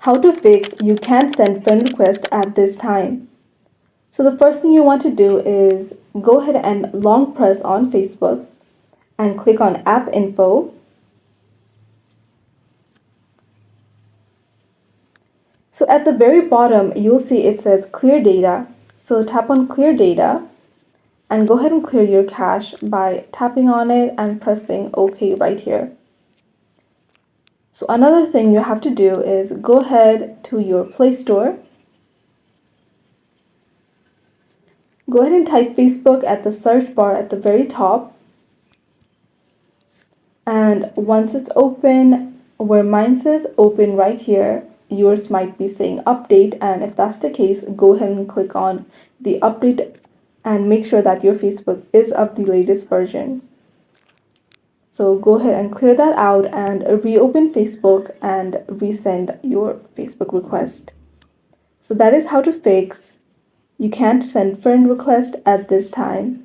How to fix you can't send friend request at this time. So the first thing you want to do is go ahead and long press on Facebook and click on app info. So at the very bottom, you'll see it says clear data. So tap on clear data and go ahead and clear your cache by tapping on it and pressing OK right here. So another thing you have to do is go ahead to your Play Store. Go ahead and type Facebook at the search bar at the very top. And once it's open, where mine says open right here, yours might be saying update, and if that's the case, go ahead and click on the update and make sure that your Facebook is of the latest version. So go ahead and clear that out and reopen Facebook and resend your Facebook request. So that is how to fix you can't send friend request at this time.